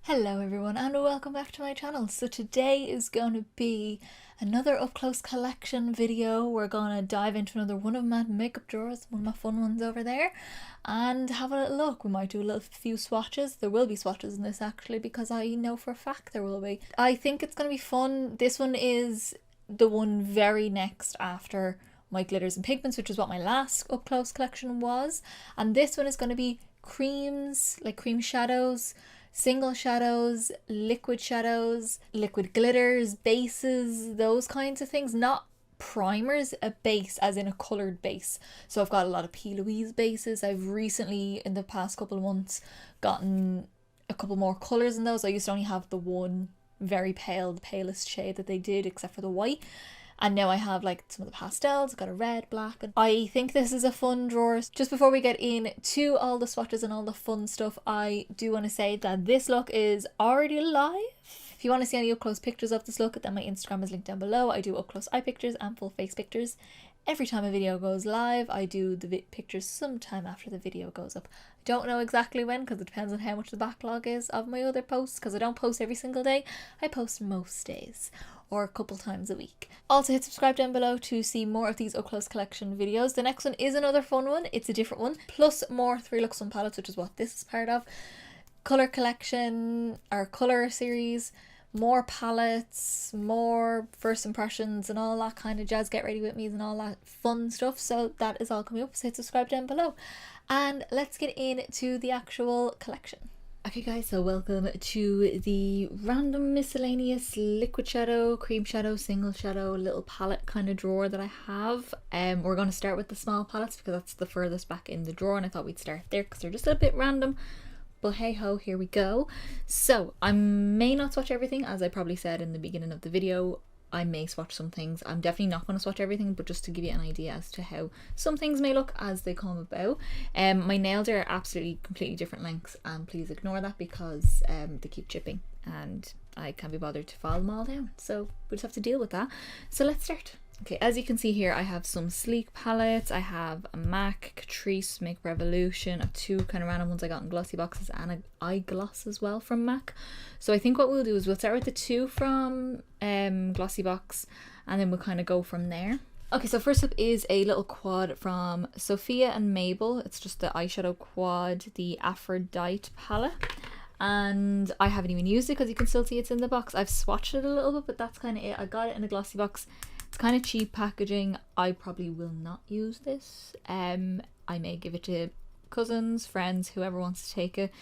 Hello everyone and welcome back to my channel. So today is going to be another up close collection video. We're going to dive into another one of my makeup drawers, one of my fun ones over there, and have a little look. We might do a few swatches. There will be swatches in this actually because I know for a fact there will be. I think it's going to be fun. This one is the one very next after my glitters and pigments, which is what my last up close collection was, and this one is going to be creams, like cream shadows, single shadows, liquid glitters, bases, those kinds of things. Not primers, a base as in a coloured base. So I've got a lot of P. Louise bases. I've recently, in the past couple of months, gotten a couple more colours in those. I used to only have the one very pale, the palest shade that they did except for the white. And now I have like some of the pastels. I've got a red, black, and I think this is a fun drawer. Just before we get into all the swatches and all the fun stuff, I do want to say that this look is already live. If you want to see any up close pictures of this look, then my Instagram is linked down below. I do up close eye pictures and full face pictures. Every time a video goes live, I do the pictures sometime after the video goes up. I don't know exactly when because it depends on how much the backlog is of my other posts, because I don't post every single day. I post most days or a couple times a week. Also hit subscribe down below to see more of these up close collection videos. The next one is another fun one. It's a different one, plus more 3 Looks One palettes, which is what this is part of. Colour collection, our colour series, more palettes, more first impressions and all that kind of jazz, get ready with me's and all that fun stuff. So that is all coming up, so hit subscribe down below and let's get into the actual collection. Okay guys, so welcome to the random miscellaneous liquid shadow, cream shadow, single shadow little palette kind of drawer that I have. We're going to start with the small palettes because that's the furthest back in the drawer, and I thought we'd start there because they're just a little bit random. But hey ho, here we go. So I may not swatch everything, as I probably said in the beginning of the video. I may swatch some things. I'm definitely not going to swatch everything, but just to give you an idea as to how some things may look as they come about. My nails are absolutely completely different lengths, and please ignore that because they keep chipping and I can't be bothered to file them all down. So we'll just have to deal with that. So let's start. Okay, as you can see here, I have some sleek palettes. I have a MAC, Catrice, Make Revolution, of 2 kind of random ones I got in glossy boxes, and an eye gloss as well from MAC. So I think what we'll do is we'll start with the 2 from glossy box, and then we'll kind of go from there. Okay, so first up is a little quad from Sophia and Mabel. It's just the eyeshadow quad, the Aphrodite palette. And I haven't even used it because you can still see it's in the box. I've swatched it a little bit, but that's kind of it. I got it in a glossy box. It's kind of cheap packaging. I probably will not use this. I may give it to cousins, friends, whoever wants to take it.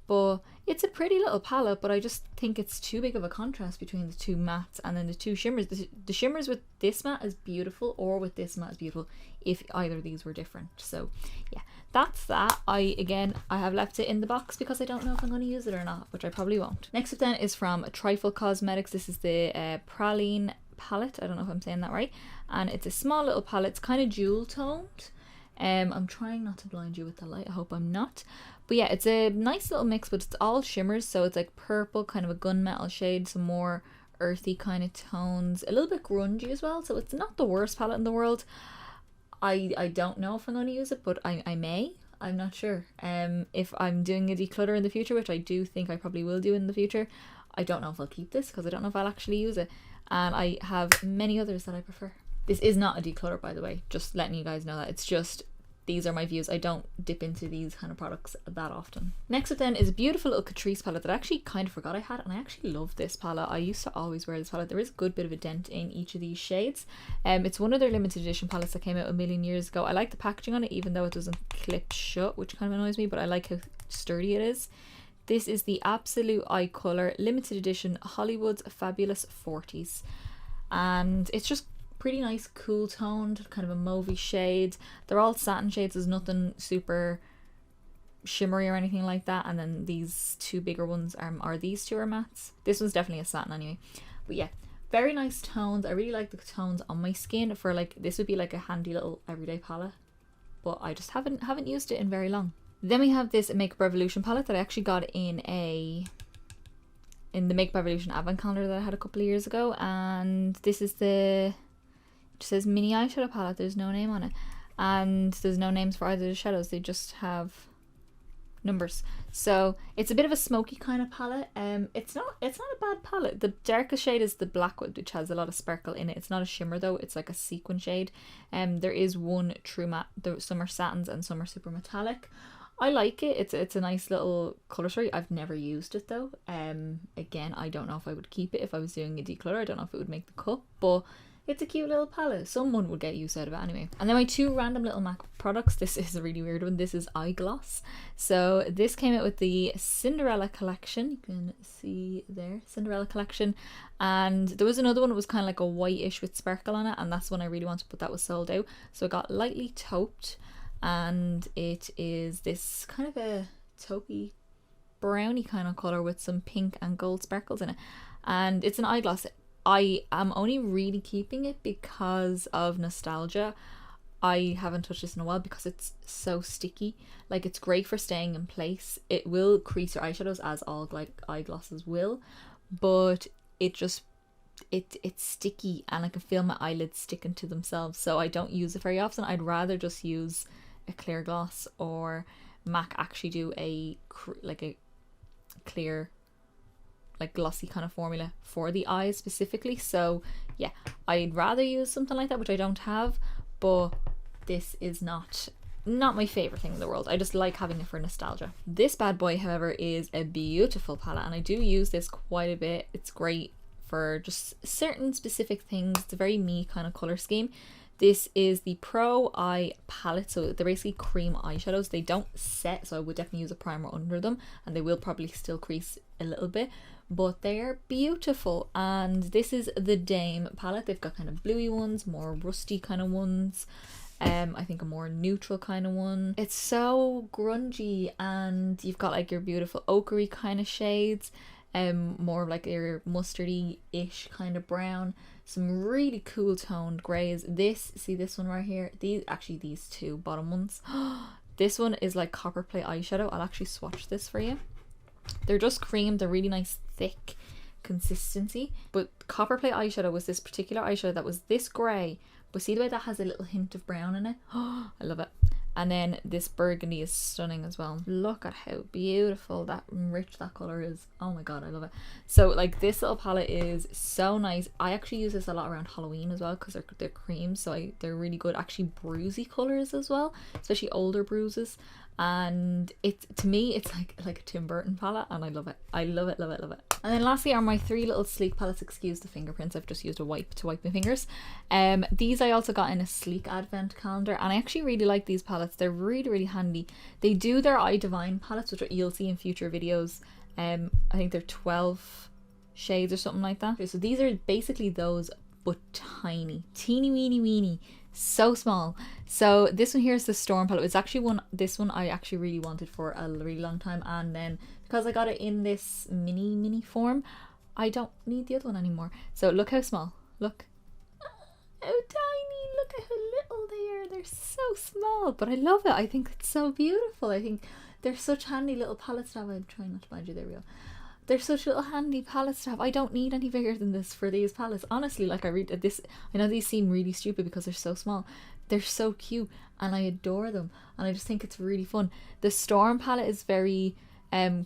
But it's a pretty little palette, but I just think it's too big of a contrast between the 2 mattes and then the 2 shimmers. The shimmers with this matte is beautiful, or with this matte is beautiful if either of these were different. So yeah, that's that. I have left it in the box because I don't know if I'm going to use it or not, which I probably won't. Next up then is from Trifle Cosmetics. This is the Praline palette. I don't know if I'm saying that right, and it's a small little palette. It's kind of jewel toned. I'm trying not to blind you with the light, I hope I'm not, but yeah, it's a nice little mix, but it's all shimmers, so it's like purple, kind of a gunmetal shade, some more earthy kind of tones, a little bit grungy as well, so it's not the worst palette in the world. I don't know if I'm going to use it, but I may. I'm not sure. If I'm doing a declutter in the future, which I do think I probably will do in the future, I don't know if I'll keep this because I don't know if I'll actually use it. And I have many others that I prefer. This is not a declutter, by the way, just letting you guys know that. It's just, these are my views. I don't dip into these kind of products that often. Next up then is a beautiful little Catrice palette that I actually kind of forgot I had, and I actually love this palette. I used to always wear this palette. There is a good bit of a dent in each of these shades. It's one of their limited edition palettes that came out a million years ago. I like the packaging on it, even though it doesn't clip shut, which kind of annoys me, but I like how sturdy it is. This is the Absolute Eye Color limited edition Hollywood's Fabulous 40s, and it's just pretty nice, cool toned, kind of a mauvey shade. They're all satin shades. There's nothing super shimmery or anything like that. And then these 2 bigger ones are these 2 are mattes. This one's definitely a satin anyway. But yeah, very nice tones. I really like the tones on my skin. For like, this would be like a handy little everyday palette, but I just haven't used it in very long. Then we have this Makeup Revolution palette that I actually got in the Makeup Revolution advent calendar that I had a couple of years ago, and this is it says mini eyeshadow palette. There's no name on it, and there's no names for either of the shadows. They just have numbers. So it's a bit of a smoky kind of palette. It's not a bad palette. The darkest shade is the Blackwood, which has a lot of sparkle in it. It's not a shimmer though, it's like a sequin shade. There is one true matte. Some are satins and some are super metallic. I like it. It's a nice little colour story. I've never used it though. Again, I don't know if I would keep it if I was doing a declutter. I don't know if it would make the cut, but it's a cute little palette. Someone would get use out of it anyway. And then my two random little MAC products. This is a really weird one. This is eye gloss. So this came out with the Cinderella collection. You can see there, Cinderella collection. And there was another one that was kind of like a whitish with sparkle on it, and that's one I really wanted, but that was sold out. So I got Lightly Tauped, and it is this kind of a taupey brownie kind of colour with some pink and gold sparkles in it. And it's an eye gloss. I am only really keeping it because of nostalgia. I haven't touched this in a while because it's so sticky. Like, it's great for staying in place. It will crease your eyeshadows, as all eye glosses will, but it's sticky and I can feel my eyelids sticking to themselves, so I don't use it very often. I'd rather just use a clear gloss, or MAC actually do a clear, like glossy kind of formula for the eyes specifically. So yeah, I'd rather use something like that, which I don't have, but this is not my favorite thing in the world. I just like having it for nostalgia. This bad boy, however, is a beautiful palette, and I do use this quite a bit. It's great for just certain specific things. It's a very me kind of color scheme. This is the Pro Eye palette. So they're basically cream eyeshadows. They don't set, so I would definitely use a primer under them, and they will probably still crease a little bit, but they're beautiful. And this is the Dame palette. They've got kind of bluey ones, more rusty kind of ones, I think a more neutral kind of one. It's so grungy, and you've got like your beautiful ochre kind of shades, more of like your mustardy-ish kind of brown, some really cool toned greys. This one right here, these two bottom ones, this one is like copper plate eyeshadow. I'll actually swatch this for you. They're just cream. They're really nice thick consistency, but copper plate eyeshadow was this particular eyeshadow that was this grey, but see the way that has a little hint of brown in it? I love it. And then this burgundy is stunning as well. Look at how beautiful that rich that colour is. Oh my god, I love it. So like, this little palette is so nice. I actually use this a lot around Halloween as well because they're creams, so they're really good. Actually bruisey colours as well, especially older bruises. And to me it's like a Tim Burton palette, and I love it. I love it, love it, love it. And then lastly are my three little sleek palettes. Excuse the fingerprints, I've just used a wipe to wipe my fingers. These I also got in a sleek advent calendar, and I actually really like these palettes. They're really, really handy. They do their Eye Divine palettes, which you'll see in future videos. I think they're 12 shades or something like that. So these are basically those, but tiny, teeny weeny weeny, so small. So this one here is the Storm palette. It's actually this one I actually really wanted for a really long time, and then because I got it in this mini form, I don't need the other one anymore. So look how small, look how tiny, look at how little they are. They're so small, but I love it. I think it's so beautiful. I think they're such handy little palettes to have. I'm trying not to mind you, there we go. They're such little handy palettes to have. I don't need any bigger than this for these palettes. Honestly, like, I read this, I know these seem really stupid because they're so small. They're so cute and I adore them, and I just think it's really fun. The Storm palette is very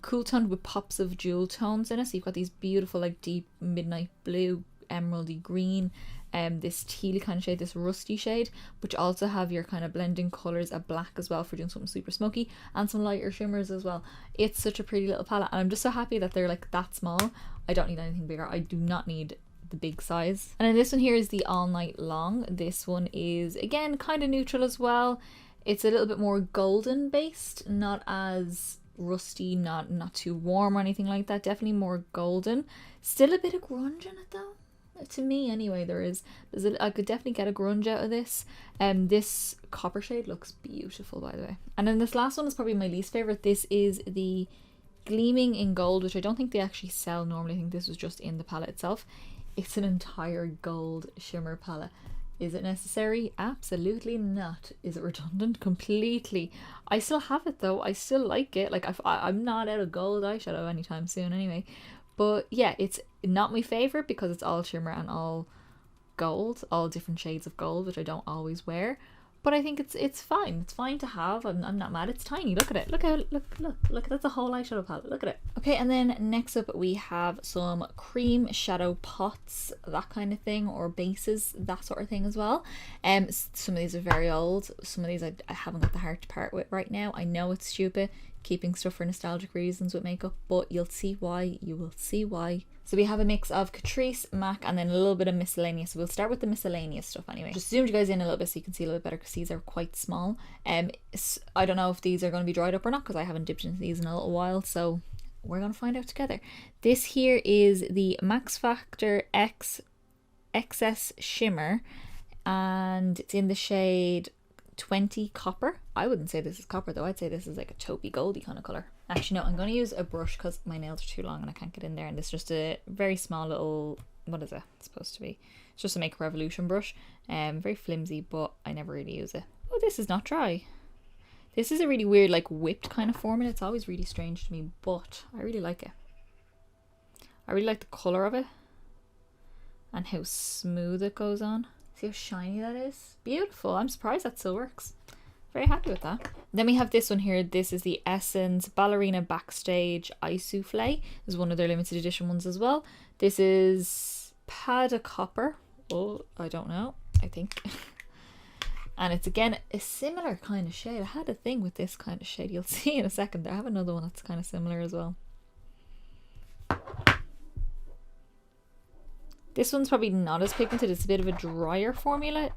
cool toned with pops of jewel tones in it. So you've got these beautiful like deep midnight blue, emeraldy green, this tealy kind of shade, this rusty shade, but you also have your kind of blending colours of black as well for doing something super smoky, and some lighter shimmers as well. It's such a pretty little palette, and I'm just so happy that they're like that small. I don't need anything bigger. I do not need the big size. And then this one here is the All Night Long. This one is again kind of neutral as well. It's a little bit more golden based, not as rusty, not too warm or anything like that. Definitely more golden. Still a bit of grunge in it though. To me anyway, I could definitely get a grunge out of this. This copper shade looks beautiful, by the way. And then this last one is probably my least favorite. This is the Gleaming in Gold, which I don't think they actually sell normally. I think this was just in the palette itself. It's an entire gold shimmer palette. Is it necessary? Absolutely not. Is it redundant? Completely. I still have it though. I still like it. Like, I'm not out of gold eyeshadow anytime soon anyway. But yeah, it's not my favorite because it's all shimmer and all gold, all different shades of gold, which I don't always wear. but I think it's fine. It's fine to have. I'm not mad. It's tiny. Look at it. Look how look. That's a whole eyeshadow palette. Look at it. Okay, and then next up we have some cream shadow pots, that kind of thing, or bases, that sort of thing as well. Some of these are very old. Some of these I haven't got the heart to part with right now. I know it's stupid keeping stuff for nostalgic reasons with makeup, but you'll see why. You will see why. So we have a mix of Catrice, MAC, and then a little bit of Miscellaneous. So we'll start with the Miscellaneous stuff anyway. Just zoomed you guys in a little bit so you can see a little bit better, because these are quite small. I don't know if these are going to be dried up or not, because I haven't dipped into these in a little while, so we're going to find out together. This here is the Max Factor X Excess Shimmer, and it's in the shade 20 Copper. I wouldn't say this is copper though. I'd say this is like a taupey goldy kind of colour. Actually no, I'm going to use a brush because my nails are too long and I can't get in there, and this is just a very small little, what is it supposed to be? It's just a Make Revolution brush. Very flimsy, but I never really use it. Oh, this is not dry. This is a really weird like whipped kind of formula. It's always really strange to me, but I really like it. I really like the colour of it and how smooth it goes on. See how shiny that is? Beautiful. I'm surprised that still works. Very happy with that. Then we have this one here. This is the Essence Ballerina Backstage Eye Souffle. This is one of their limited edition ones as well. This is Pada Copper. Oh, I don't know. I think. And it's again a similar kind of shade. I had a thing with this kind of shade. You'll see in a second. I have another one that's kind of similar as well. This one's probably not as pigmented. It's a bit of a drier formula.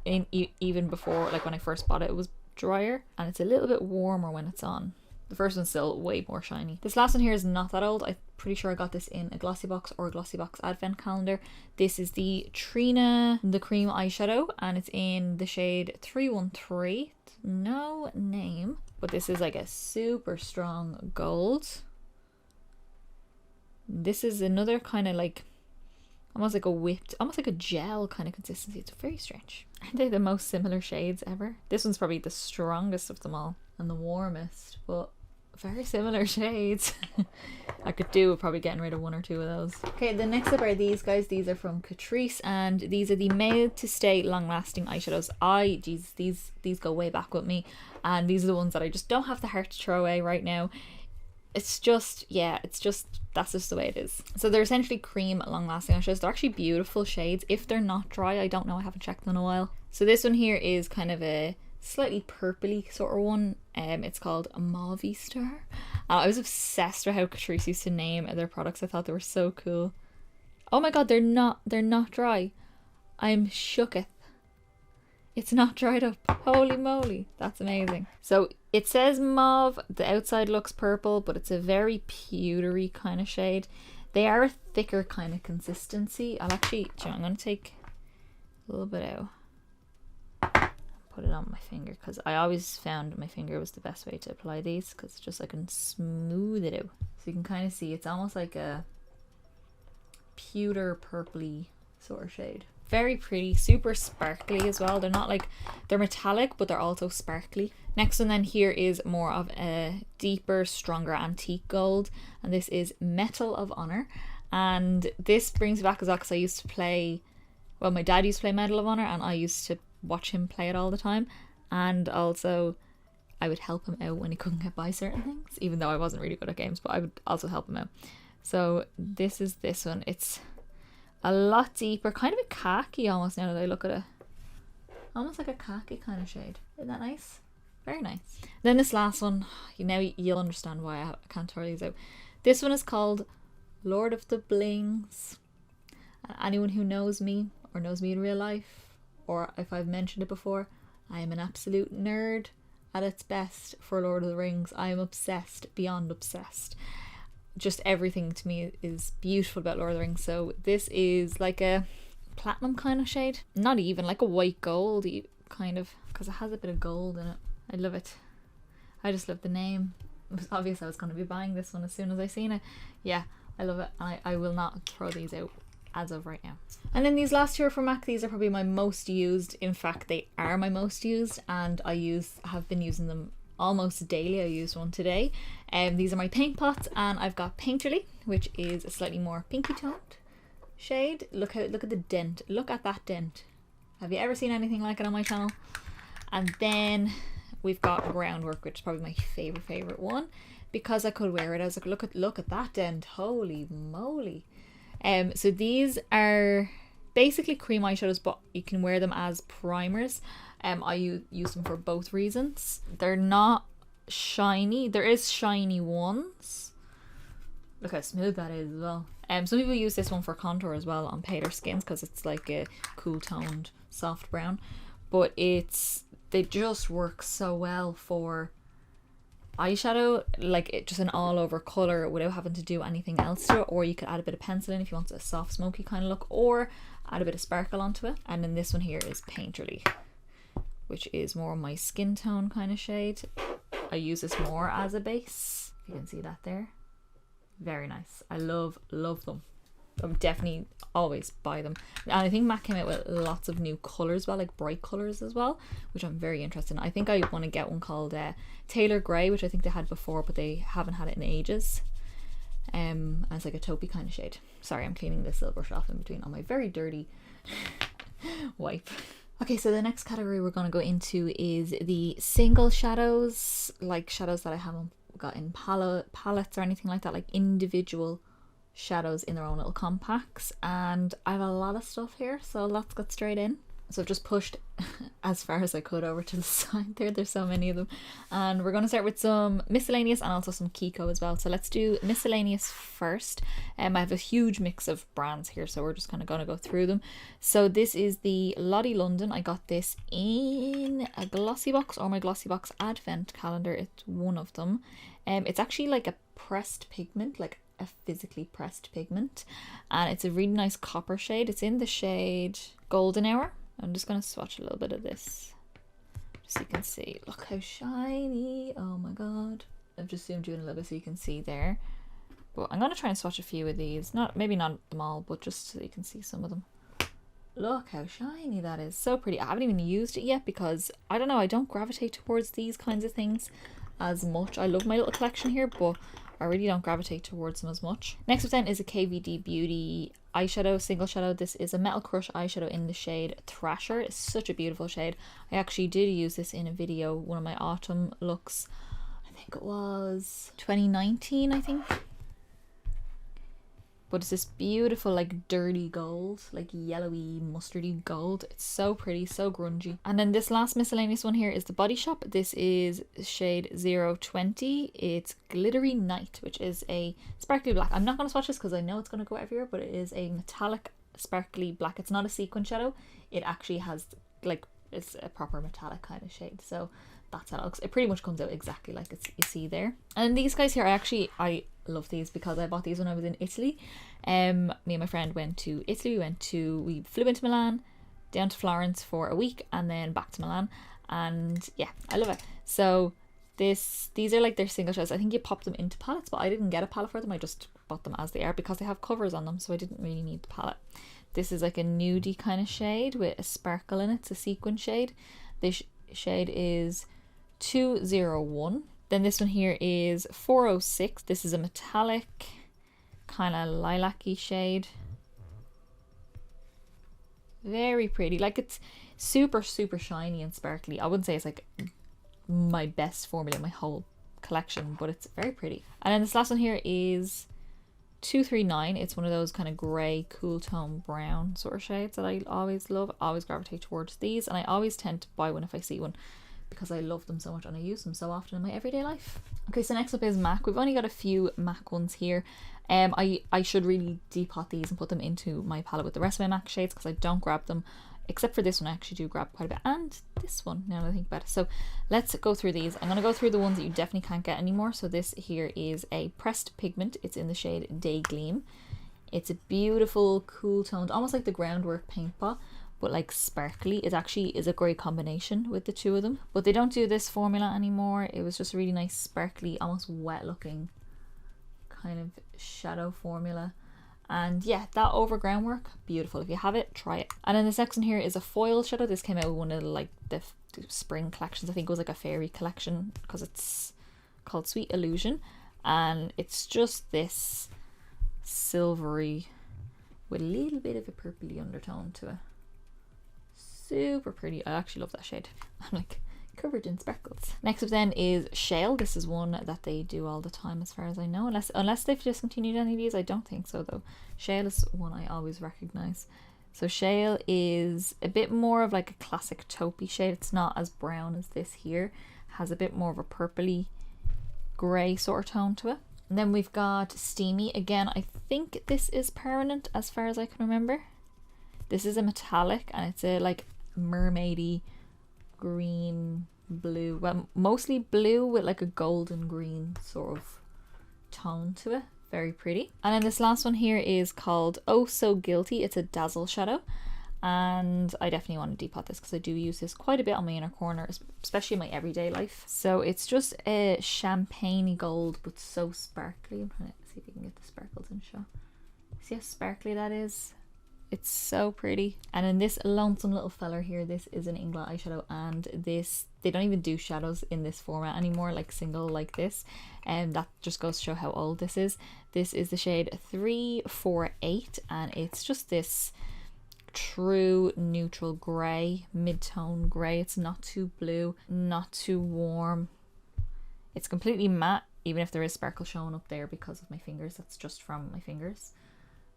Even before, like when I first bought it, it was drier, and it's a little bit warmer when it's on. The first one's still way more shiny. This last one here is not that old. I'm pretty sure I got this in a Glossy Box or a Glossy Box advent calendar. This is the Trina the Cream eyeshadow, and it's in the shade 313. No name, but this is like a super strong gold. This is another kind of like almost like a whipped, almost like a gel kind of consistency. It's very strange. Aren't they the most similar shades ever? This one's probably the strongest of them all and the warmest, but very similar shades. I could do with probably getting rid of one or two of those. Okay, the next up are these guys. These are from Catrice, and these are the Made to Stay Long Lasting eyeshadows. These go way back with me, and these are the ones that I just don't have the heart to throw away right now. It's just, yeah, that's just the way it is. So they're essentially cream long lasting eyeshadows. They're actually beautiful shades. If they're not dry, I don't know, I haven't checked them in a while. So this one here is kind of a slightly purpley sort of one. It's called Mauve Star. I was obsessed with how Catrice used to name their products. I thought they were so cool. Oh my god, they're not dry. I'm shooketh. It's not dried up. Holy moly, that's amazing. So it says mauve, the outside looks purple, but it's a very pewtery kind of shade. They are a thicker kind of consistency. I'm going to take a little bit out. Put it on my finger, because I always found my finger was the best way to apply these, because just I can smooth it out. So you can kind of see it's almost like a pewter purpley sort of shade. Very pretty, super sparkly as well. They're not like, they're metallic, but they're also sparkly. Next one then here is more of a deeper, stronger antique gold, and this is Metal of Honor. And this brings me back as well, because I used to play, well, my dad used to play Medal of Honor, and I used to watch him play it all the time. And also I would help him out when he couldn't get by certain things, even though I wasn't really good at games, but I would also help him out. So this is this one. It's a lot deeper, kind of a khaki almost now that I look at it. Almost like a khaki kind of shade. Isn't that nice? Very nice. Then this last one, you'll understand why I can't throw these out. This one is called Lord of the Blings. Anyone who knows me, or knows me in real life, or if I've mentioned it before, I am an absolute nerd at its best for Lord of the Rings. I am obsessed, beyond obsessed. Just everything to me is beautiful about Lord of the Rings. So this is like a platinum kind of shade, not even like a white goldy kind of, because it has a bit of gold in it. I love it. I just love the name. It was obvious I was going to be buying this one as soon as I seen it. Yeah, I love it, and I will not throw these out as of right now. And then these last two are from MAC. These are probably my most used. In fact, they are my most used, and have been using them almost daily. I used one today. These are my paint pots, and I've got Painterly, which is a slightly more pinky toned shade. Look at the dent. Look at that dent. Have you ever seen anything like it on my channel? And then we've got Groundwork, which is probably my favorite one, because I could wear it. I was like, look at that dent, holy moly. So these are basically cream eyeshadows, but you can wear them as primers. I use them for both reasons. They're not shiny. There is shiny ones. Look how smooth that is as well. Some people use this one for contour as well on paler skins because it's like a cool toned soft brown, but they just work so well for eyeshadow, like it just an all over color without having to do anything else to it. Or you could add a bit of pencil in if you want a soft smoky kind of look, or add a bit of sparkle onto it. And then this one here is Painterly, which is more my skin tone kind of shade. I use this more as a base, if you can see that there. Very nice. I love them. I would definitely always buy them. And I think MAC came out with lots of new colours as well, like bright colours as well, which I'm very interested in. I think I want to get one called Taylor Grey, which I think they had before, but they haven't had it in ages. And it's like a taupey kind of shade. Sorry, I'm cleaning the silver brush off in between on my very dirty wipe. Okay, so the next category we're going to go into is the single shadows, like shadows that I haven't got in palettes or anything like that, like individual shadows in their own little compacts. And I have a lot of stuff here, so let's get straight in. So I've just pushed as far as I could over to the side there. There's so many of them. And we're going to start with some Miscellaneous and also some Kiko as well. So let's do Miscellaneous first. I have a huge mix of brands here, so we're just kind of going to go through them. So this is the Lottie London. I got this in a glossy box or my glossy box advent calendar. It's one of them. It's actually like a pressed pigment, like a physically pressed pigment. And it's a really nice copper shade. It's in the shade Golden Hour. I'm just going to swatch a little bit of this just so you can see. Look how shiny. Oh my god. I've just zoomed you in a little bit so you can see there. But I'm going to try and swatch a few of these. Maybe not them all, but just so you can see some of them. Look how shiny that is. So pretty. I haven't even used it yet because, I don't know, I don't gravitate towards these kinds of things as much. I love my little collection here, but I really don't gravitate towards them as much. Next up then is a KVD Beauty eyeshadow, single shadow. This is a Metal Crush eyeshadow in the shade Thrasher. It's such a beautiful shade. I actually did use this in a video, one of my autumn looks. I think it was 2019, I think. But it's this beautiful like dirty gold, like yellowy mustardy gold. It's so pretty, so grungy. And then this last Miscellaneous one here is the Body Shop. This is shade 020. It's Glittery Night, which is a sparkly black. I'm not going to swatch this because I know it's going to go everywhere, but it is a metallic sparkly black. It's not a sequin shadow. It actually has like, it's a proper metallic kind of shade. So that's how it looks. It pretty much comes out exactly like you see there. And these guys here, I love these because I bought these when I was in Italy. Me and my friend went to Italy. We flew into Milan, down to Florence for a week, and then back to Milan. And yeah, I love it. So these are like their single shadows. I think you pop them into palettes, but I didn't get a palette for them. I just bought them as they are because they have covers on them, so I didn't really need the palette. This is like a nudie kind of shade with a sparkle in it. It's a sequin shade. This shade is 201. Then this one here is 406. This is a metallic kind of lilac-y shade. Very pretty. Like it's super shiny and sparkly. I wouldn't say it's like my best formula in my whole collection, but it's very pretty. And then this last one here is 239. It's one of those kind of grey cool tone brown sort of shades that I always love. I always gravitate towards these, and I always tend to buy one if I see one because I love them so much and I use them so often in my everyday life. Okay, so next up is MAC. We've only got a few MAC ones here. I should really depot these and put them into my palette with the rest of my MAC shades because I don't grab them, except for this one. I actually do grab quite a bit, and this one now that I think about it. So let's go through these. I'm going to go through the ones that you definitely can't get anymore. So this here is a pressed pigment. It's in the shade Day Gleam. It's a beautiful cool toned, almost like the Groundwork paint pot, but like sparkly. It actually is a great combination with the two of them, but they don't do this formula anymore. It was just a really nice sparkly, almost wet looking kind of shadow formula. And yeah, that over Groundwork, beautiful. If you have it, try it. And then this next one here is a foil shadow. This came out with one of like the spring collections. I think it was like a fairy collection because it's called Sweet Illusion, and it's just this silvery with a little bit of a purpley undertone to it. Super pretty. I actually love that shade. I'm like covered in sparkles. Next up then is Shale. This is one that they do all the time as far as I know, unless they've discontinued any of these. I don't think so though. Shale is one I always recognize. So Shale is a bit more of like a classic taupey shade. It's not as brown as this here. Has a bit more of a purpley grey sort of tone to it. And then we've got Steamy. Again, I think this is permanent as far as I can remember. This is a metallic and it's a like mermaidy green blue, well mostly blue with like a golden green sort of tone to it. Very pretty. And then this last one here is called Oh So Guilty. It's a dazzle shadow, and I definitely want to depot this because I do use this quite a bit on my inner corner, especially in my everyday life. So it's just a champagne gold but so sparkly. I'm trying to see if you can get the sparkles in shot. See how sparkly that is? It's so pretty. And in this lonesome little feller here, this is an Ingla eyeshadow, and this, they don't even do shadows in this format anymore, like single like this, and that just goes to show how old this is. This is the shade 348, and it's just this true neutral grey, mid-tone grey. It's not too blue, not too warm. It's completely matte, even if there is sparkle showing up there because of my fingers. That's just from my fingers.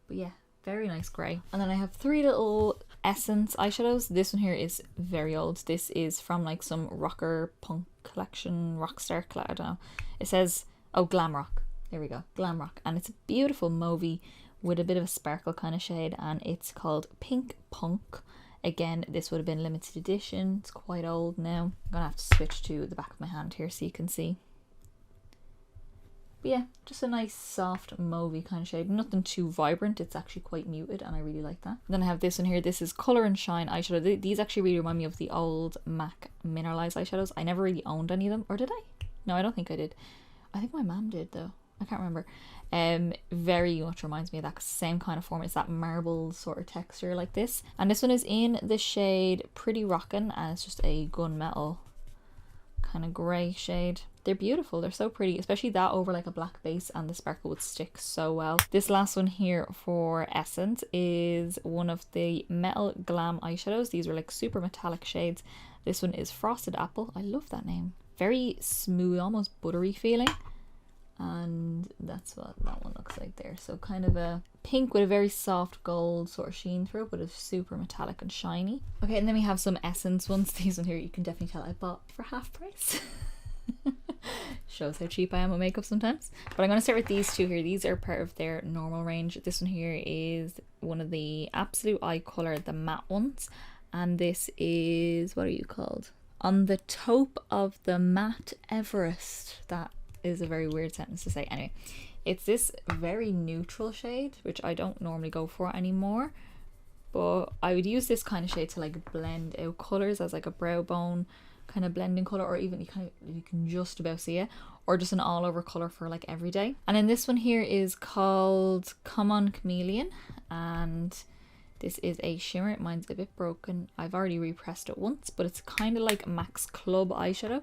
But yeah, very nice grey. And then I have three little Essence eyeshadows. This one here is very old. This is from like some rocker punk collection, rockstar collection, I don't know. It says, oh, glam rock. There we go, glam rock. And it's a beautiful mauvey with a bit of a sparkle kind of shade, and it's called Pink Punk. Again, this would have been limited edition. It's quite old now. I'm gonna have to switch to the back of my hand here so you can see. But yeah, just a nice soft mauvey kind of shade. Nothing too vibrant. It's actually quite muted and I really like that. Then I have this one here. This is Colour and Shine eyeshadow. These actually really remind me of the old MAC mineralized eyeshadows. I never really owned any of them. Or did I? No, I don't think I did. I think my mum did though. I can't remember. Very much reminds me of that same kind of form. It's that marble sort of texture like this. And this one is in the shade Pretty Rockin', and it's just a gunmetal kind of grey shade. They're beautiful. They're so pretty, especially that over like a black base, and the sparkle would stick so well. This last one here for Essence is one of the Metal Glam eyeshadows. These were like super metallic shades. This one is Frosted Apple. I love that name. Very smooth, almost buttery feeling. And that's what that one looks like there. So kind of a pink with a very soft gold sort of sheen through it, but it's super metallic and shiny. Okay, and then we have some Essence ones. These one here you can definitely tell I bought for half price. Shows how cheap I am with makeup sometimes. But I'm going to start with these two here. These are part of their normal range. This one here is one of the Absolute Eye Colour, the matte ones. And this is, what are you called? On the Top of the Matte Everest. That is a very weird sentence to say. Anyway, it's this very neutral shade, which I don't normally go for anymore, but I would use this kind of shade to like blend out colours as like a brow bone kind of blending colour, or even you can just about see it, or just an all over colour for like everyday. And then this one here is called Come On Chameleon, and this is a shimmer. Mine's a bit broken. I've already repressed it once, but it's kind of like Max Club eyeshadow.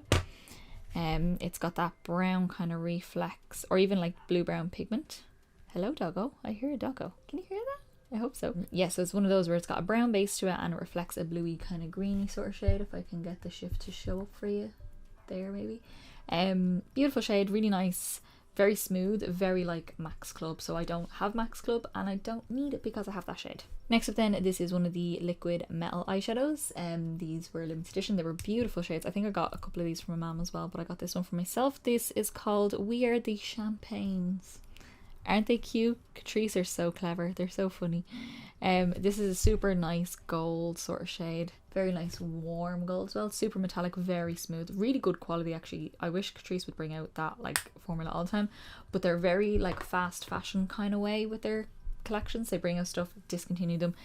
It's got that brown kind of reflex, or even like blue brown pigment. Hello doggo, I hear a doggo. Can you hear that? I hope so. Yeah, so it's one of those where it's got a brown base to it and it reflects a bluey kind of greeny sort of shade. If I can get the shift to show up for you there maybe. Beautiful shade, really nice, very smooth, very like Max Club. So I don't have Max Club and I don't need it because I have that shade. Next up then, this is one of the liquid metal eyeshadows. These were limited edition. They were beautiful shades. I think I got a couple of these from my mom as well, but I got this one for myself. This is called We Are the Champagnes. Aren't they cute? Catrice are so clever. They're so funny. This is a super nice gold sort of shade. Very nice warm gold as well. Super metallic, very smooth. Really good quality actually. I wish Catrice would bring out that like formula all the time. But they're very like fast fashion kind of way with their collections. They bring out stuff, discontinue them.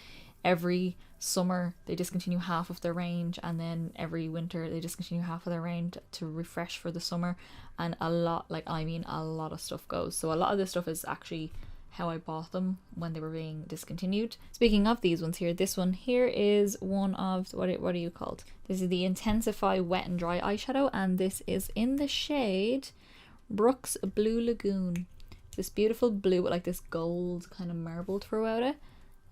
Every summer they discontinue half of their range, and then every winter they discontinue half of their range to refresh for the summer. And a lot, like I mean a lot of stuff goes. So a lot of this stuff is actually how I bought them when they were being discontinued. Speaking of these ones here, this one here is one of, what are you called? This is the Intensify Wet and Dry eyeshadow, and this is in the shade Brooks Blue Lagoon. This beautiful blue with like this gold kind of marble throughout it.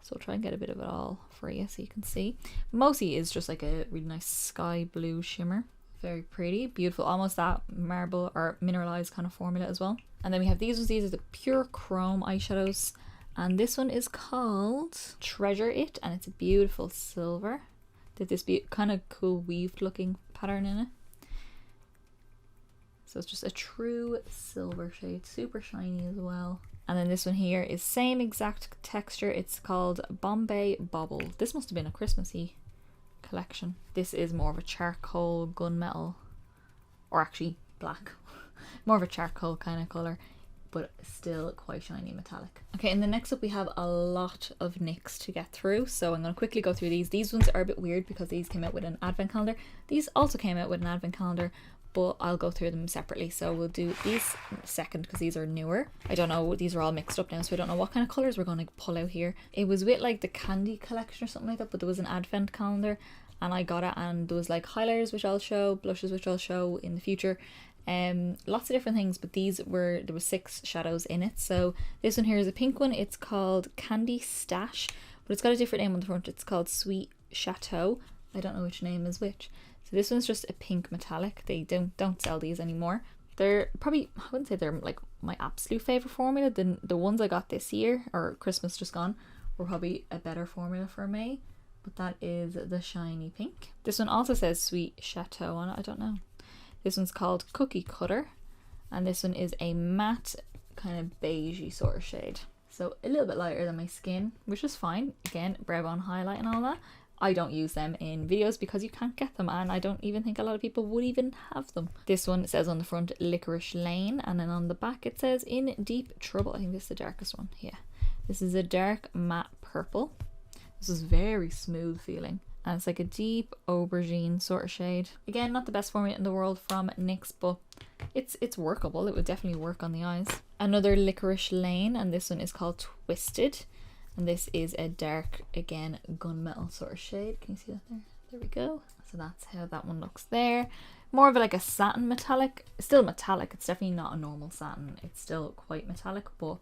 So I'll try and get a bit of it all for you so you can see. Mostly is just like a really nice sky blue shimmer. Very pretty, beautiful, almost that marble or mineralized kind of formula as well. And then we have these ones. These are the pure chrome eyeshadows, and this one is called Treasure It, and it's a beautiful silver. Did this be kind of cool weaved looking pattern in it. So it's just a true silver shade, super shiny as well. And then this one here is same exact texture. It's called Bombay Bobble. This must have been a Christmassy collection. This is more of a charcoal gunmetal, or actually black. More of a charcoal kind of colour, but still quite shiny metallic. Okay, and then next up we have a lot of NYX to get through, so I'm going to quickly go through these. These ones are a bit weird because these came out with an advent calendar. These also came out with an advent calendar, but I'll go through them separately. So we'll do these second because these are newer. I don't know, these are all mixed up now, so I don't know what kind of colours we're going to pull out here. It was with like the candy collection or something like that, but there was an advent calendar and I got it, and there was like highlighters which I'll show, blushes which I'll show in the future. Lots of different things, but there was 6 shadows in it. So this one here is a pink one. It's called Candy Stash, but it's got a different name on the front. It's called Sweet Chateau. I don't know which name is which. So this one's just a pink metallic. They don't sell these anymore. They're probably, I wouldn't say they're like my absolute favorite formula. The ones I got this year, or Christmas just gone, were probably a better formula for May, but that is the shiny pink. This one also says Sweet Chateau on it. I don't know. This one's called Cookie Cutter, and this one is a matte kind of beigey sort of shade. So a little bit lighter than my skin, which is fine. Again, brow bone highlight and all that. I don't use them in videos because you can't get them, and I don't even think a lot of people would even have them. This one says on the front Licorice Lane, and then on the back it says In Deep Trouble. I think this is the darkest one. Yeah, this is a dark matte purple. This is very smooth feeling, and it's like a deep aubergine sort of shade. Again, not the best formula in the world from NYX, but it's workable. It would definitely work on the eyes. Another Licorice Lane, and this one is called Twisted, and this is a dark, again, gunmetal sort of shade. Can you see that there? There we go. So that's how that one looks there. More of like a satin metallic. It's still metallic. It's definitely not a normal satin. It's still quite metallic, but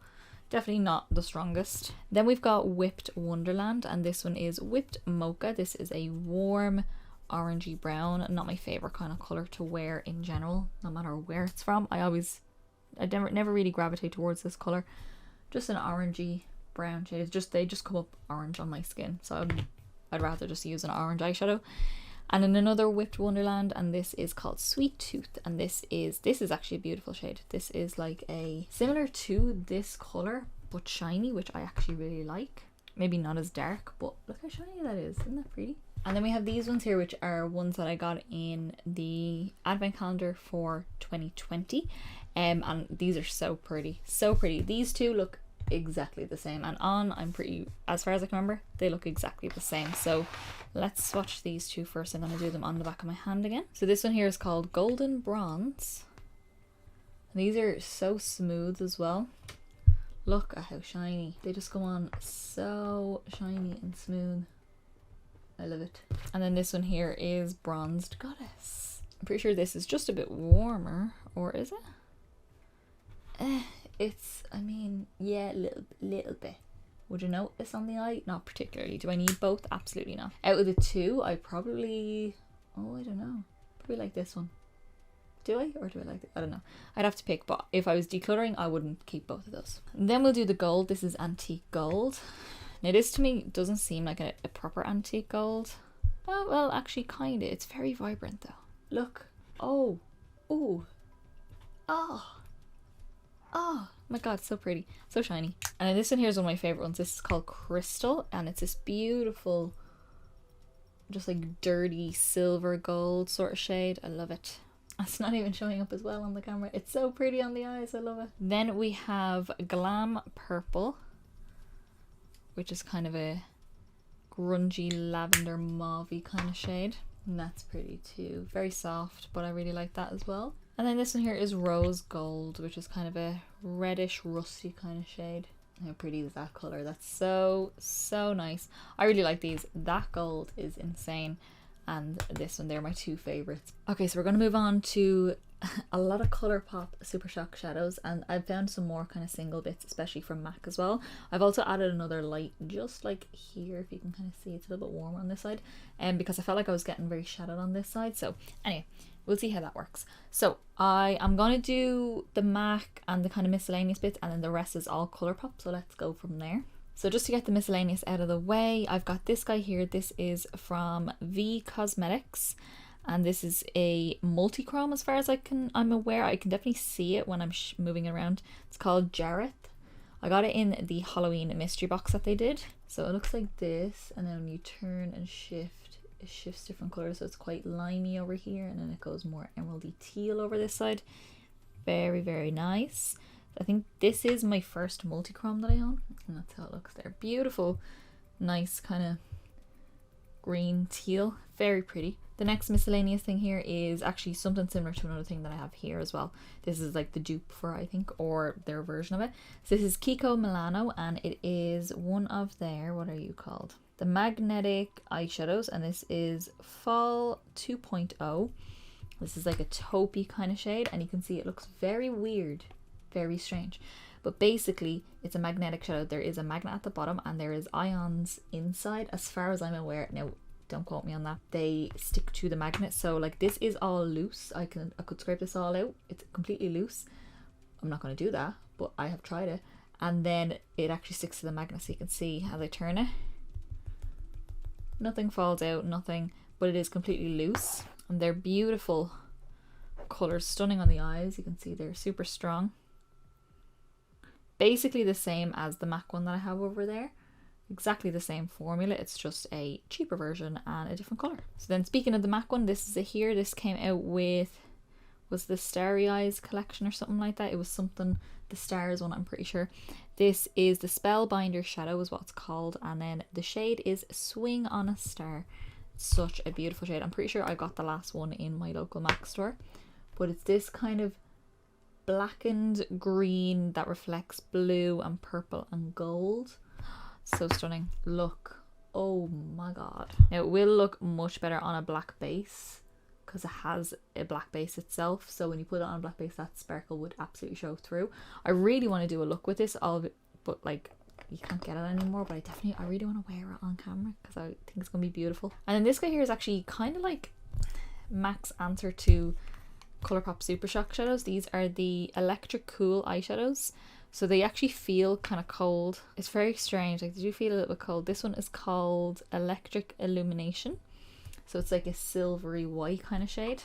definitely not the strongest. Then we've got Whipped Wonderland, and this one is Whipped Mocha. This is a warm orangey brown. Not my favorite kind of color to wear in general, no matter where it's from. I never really gravitate towards this color. Just an orangey brown shade. They just come up orange on my skin, so I'd rather just use an orange eyeshadow. And then another Whipped Wonderland, and this is called Sweet Tooth, and this is actually a beautiful shade. This is like a similar to this color but shiny, which I actually really like. Maybe not as dark, but look how shiny that is. Isn't that pretty? And then we have these ones here, which are ones that I got in the advent calendar for 2020, and these are so pretty, so pretty. These two look exactly the same, and I'm pretty, as far as I can remember, they look exactly the same. So let's swatch these two first. I'm going to do them on the back of my hand again. So this one here is called Golden Bronze, and these are so smooth as well. Look at how shiny they just go on, so shiny and smooth. I love it. And then this one here is Bronzed Goddess. I'm pretty sure this is just a bit warmer, or is it? It's, I mean, yeah, little bit. Would you notice on the eye? Not particularly. Do I need both? Absolutely not. Out of the two, I probably, I don't know. Probably like this one. Do I? Or do I like it? I don't know. I'd have to pick, but if I was decluttering, I wouldn't keep both of those. And then we'll do the gold. This is Antique Gold. Now this to me doesn't seem like a proper antique gold. Oh, well, actually kind of. It's very vibrant though. Look. Oh. Ooh. Oh. Oh my god, so pretty, so shiny. And this one here is one of my favorite ones. This is called Crystal, and it's this beautiful, just like dirty silver gold sort of shade. I love it. It's not even showing up as well on the camera. It's so pretty on the eyes. I love it. Then we have Glam Purple, which is kind of a grungy lavender mauvey kind of shade, and that's pretty too. Very soft, but I really like that as well. And then this one here is Rose Gold, which is kind of a reddish rusty kind of shade. How pretty is that color? That's so nice. I really like these. That gold is insane, and this one, they're my two favorites. Okay, so we're going to move on to a lot of Colourpop Supershock Shadows, and I've found some more kind of single bits, especially from MAC as well. I've also added another light just like here, if you can kind of see. It's a little bit warmer on this side, because I felt like I was getting very shadowed on this side. So anyway, we'll see how that works. So I am going to do the MAC and the kind of miscellaneous bits, and then the rest is all Colourpop. So let's go from there. So just to get the miscellaneous out of the way, I've got this guy here. This is from V Cosmetics, and this is a multi-chrome as far as I'm aware. I can definitely see it when I'm moving it around. It's called Jareth. I got it in the Halloween mystery box that they did. So it looks like this, and then when you turn and shift, it shifts different colors. So it's quite limey over here, and then it goes more emeraldy teal over this side. Very, very nice. I think this is my first multi-chrome that I own, and that's how it looks there. Beautiful, nice kind of green teal, very pretty. The next miscellaneous thing here is actually something similar to another thing that I have here as well. This is like the dupe for, I think, or their version of it. So this is Kiko Milano, and it is one of their, what are you called? The magnetic eyeshadows, and this is Fall 2.0. This is like a taupey kind of shade, and you can see it looks very weird, very strange. But basically, it's a magnetic shadow. There is a magnet at the bottom, and there is ions inside, as far as I'm aware. Now, don't quote me on that. They stick to the magnet, so like this is all loose. I could scrape this all out. It's completely loose. I'm not going to do that, but I have tried it. And then it actually sticks to the magnet, so you can see how they turn it. Nothing falls out, nothing, but it is completely loose. And they're beautiful colors, stunning on the eyes. You can see they're super strong. Basically the same as the MAC one that I have over there. Exactly the same formula, it's just a cheaper version and a different color. So then, speaking of the MAC one, this is it here. This came out with, was the Starry Eyes collection or something like that. It was something, the stars one, I'm pretty sure. This is the Spellbinder Shadow is what it's called, and then the shade is Swing on a Star. Such a beautiful shade. I'm pretty sure I got the last one in my local MAC store, but it's this kind of blackened green that reflects blue and purple and gold. So stunning. Look, oh my god. Now it will look much better on a black base because it has a black base itself, so when you put it on a black base, that sparkle would absolutely show through. I really want to do a look with this, but like you can't get it anymore, but I really want to wear it on camera because I think it's gonna be beautiful. And then this guy here is actually kind of like MAC's answer to Colourpop Supershock Shadows. These are the Electric Cool eyeshadows. So they actually feel kind of cold. It's very strange, like they do feel a little bit cold. This one is called Electric Illumination. So it's like a silvery white kind of shade.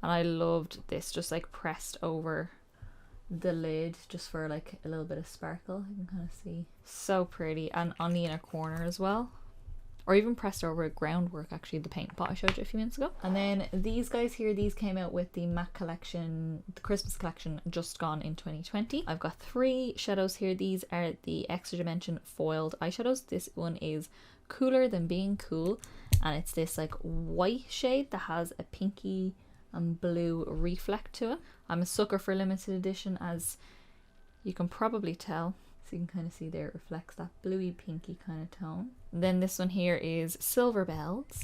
And I loved this, just like pressed over the lid just for like a little bit of sparkle. You can kind of see. So pretty. And on the inner corner as well. Or even pressed over groundwork, actually, the paint pot I showed you a few minutes ago. And then these guys here, these came out with the MAC collection, the Christmas collection, just gone in 2020. I've got 3 shadows here. These are the Extra Dimension foiled eyeshadows. This one is Cooler Than Being Cool, and it's this like white shade that has a pinky and blue reflect to it. I'm a sucker for limited edition, as you can probably tell. So you can kind of see there it reflects that bluey pinky kind of tone. And then this one here is Silver Bells,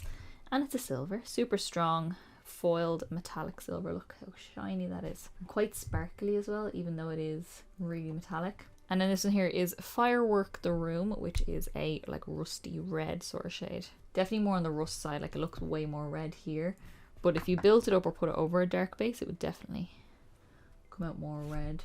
and it's a silver, super strong foiled metallic silver. Look how shiny that is, and quite sparkly as well, even though it is really metallic. And then this one here is Firework the Room, which is a like rusty red sort of shade. Definitely more on the rust side, like it looks way more red here, but if you built it up or put it over a dark base, it would definitely come out more red.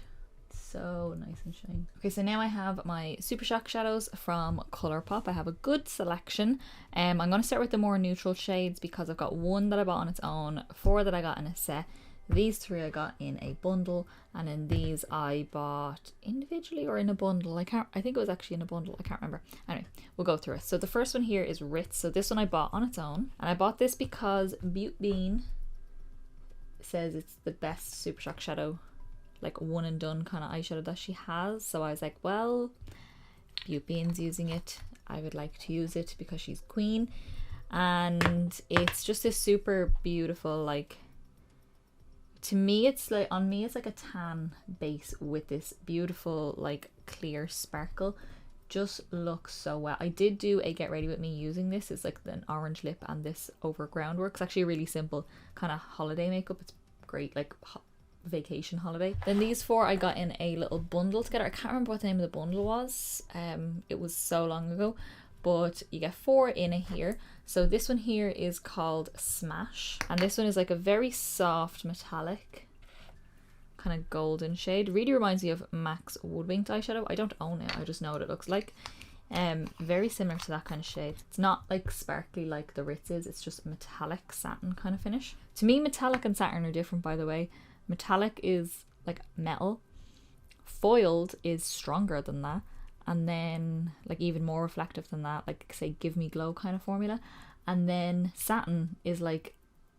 So nice and shiny. Okay, so now I have my Supershock Shadows from Colourpop. I have a good selection. I'm going to start with the more neutral shades because I've got 1 that I bought on its own, 4 that I got in a set, these 3 I got in a bundle, and then these I bought individually or in a bundle. I think it was actually in a bundle, I can't remember. Anyway, we'll go through it. So the first one here is Ritz. So this one I bought on its own, and I bought this because Butte Bean says it's the best Supershock Shadow, like one and done kind of eyeshadow that she has. So I was like, well, Butte Bean's using it, I would like to use it because she's queen. And it's just a super beautiful, like, to me it's like, on me it's like a tan base with this beautiful like clear sparkle. Just looks so well. I did do a get ready with me using this. It's like an orange lip and this over groundwork. It's actually a really simple kind of holiday makeup. It's great, like vacation holiday. Then these 4 I got in a little bundle together. I can't remember what the name of the bundle was. It was so long ago, but you get 4 in it here. So this one here is called Smash, and this one is like a very soft metallic kind of golden shade. Really reminds me of MAC's Woodwinked eyeshadow. I don't own it, I just know what it looks like. Very similar to that kind of shade. It's not like sparkly like the Ritz is, it's just metallic satin kind of finish. To me, metallic and satin are different, by the way. Metallic is like metal, foiled is stronger than that, and then like even more reflective than that, like say Give Me Glow kind of formula. And then satin is like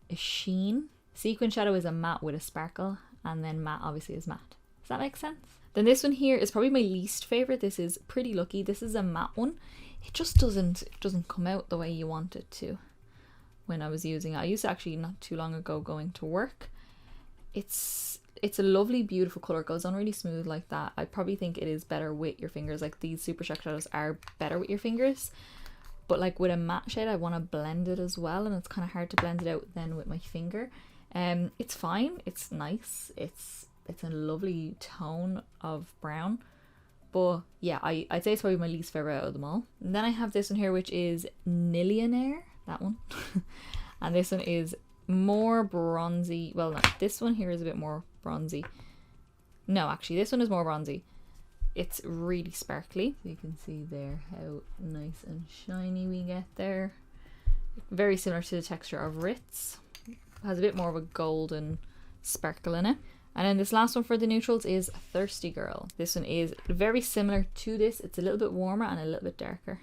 a sheen. Sequin shadow is a matte with a sparkle, and then matte obviously is matte. Does that make sense? Then this one here is probably my least favorite. This is Pretty Lucky. This is a matte one. It just doesn't come out the way you want it to when I was using it. I used it actually not too long ago going to work. It's a lovely, beautiful colour. It goes on really smooth like that. I probably think it is better with your fingers. Like these Supershock Shadows are better with your fingers. But like with a matte shade, I want to blend it as well, and it's kind of hard to blend it out then with my finger. It's fine. It's nice. It's a lovely tone of brown. But yeah, I'd say it's probably my least favourite out of them all. And then I have this one here, which is Millionaire. That one. And this one is more bronzy. Well, no, this one here is a bit more bronzy. No, actually, this one is more bronzy. It's really sparkly. So you can see there how nice and shiny we get there. Very similar to the texture of Ritz. Has a bit more of a golden sparkle in it. And then this last one for the neutrals is Thirsty Girl. This one is very similar to this. It's a little bit warmer and a little bit darker.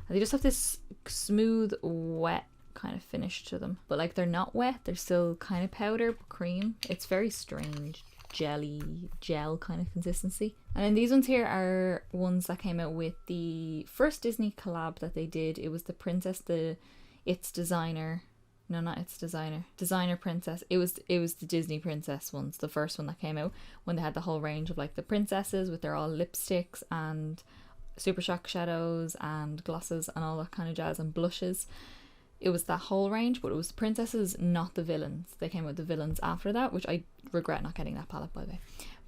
And they just have this smooth, wet kind of finish to them. But like they're not wet, they're still kind of powder, cream. It's very strange, gel kind of consistency. And then these ones here are ones that came out with the first Disney collab that they did. It was the princess, It's Designer. No, not It's Designer. Designer Princess. It was the Disney Princess ones, the first one that came out when they had the whole range of like the princesses with their all lipsticks and Supershock Shadows and glosses and all that kind of jazz and blushes. It was that whole range, but it was the princesses, not the villains. They came with the villains after that, which I regret not getting that palette, by the way.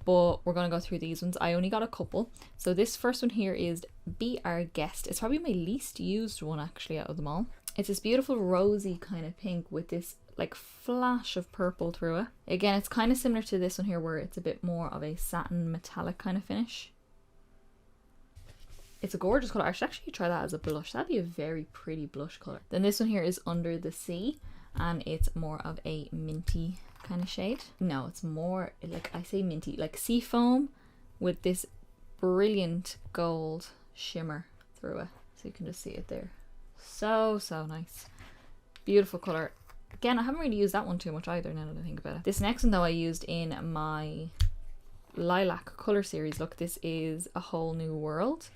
But we're going to go through these ones. I only got a couple. So this first one here is Be Our Guest. It's probably my least used one actually out of them all. It's this beautiful rosy kind of pink with this like flash of purple through it. Again, it's kind of similar to this one here where it's a bit more of a satin metallic kind of finish. It's a gorgeous colour. I should actually try that as a blush. That'd be a very pretty blush colour. Then this one here is Under the Sea, and it's more of a minty kind of shade. No, it's more like, I say minty, like sea foam with this brilliant gold shimmer through it. So you can just see it there. So nice. Beautiful colour. Again, I haven't really used that one too much either now that I think about it. This next one though I used in my lilac colour series. Look, this is A Whole New World.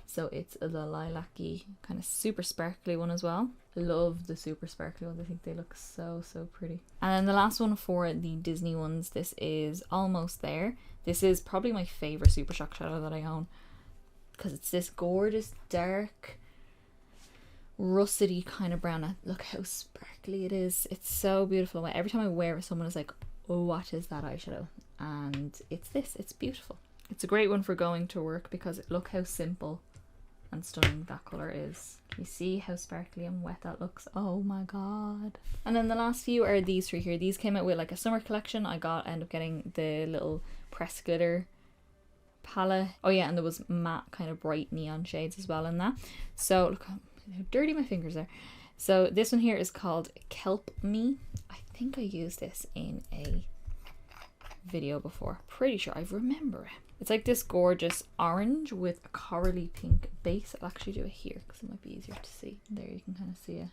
So it's the lilac-y kind of super sparkly one as well. I love the super sparkly ones. I think they look so pretty. And then the last one for the Disney ones, this is Almost There. This is probably my favourite Supershock shadow that I own because it's this gorgeous dark russety kind of brown. Look how sparkly it is. It's so beautiful. Every time I wear it, someone is like, oh, what is that eyeshadow? And it's this. It's beautiful. It's a great one for going to work because look how simple and stunning that colour is. Can you see how sparkly and wet that looks? Oh my god. And then the last few are these three here. These came out with like a summer collection. I ended up getting the little press glitter palette. Oh yeah, and there was matte kind of bright neon shades as well in that. So look how dirty my fingers are. So this one here is called Kelp Me. I think I used this in a video before. Pretty sure I remember it. It's like this gorgeous orange with a corally pink base. I'll actually do it here because it might be easier to see. There you can kind of see it.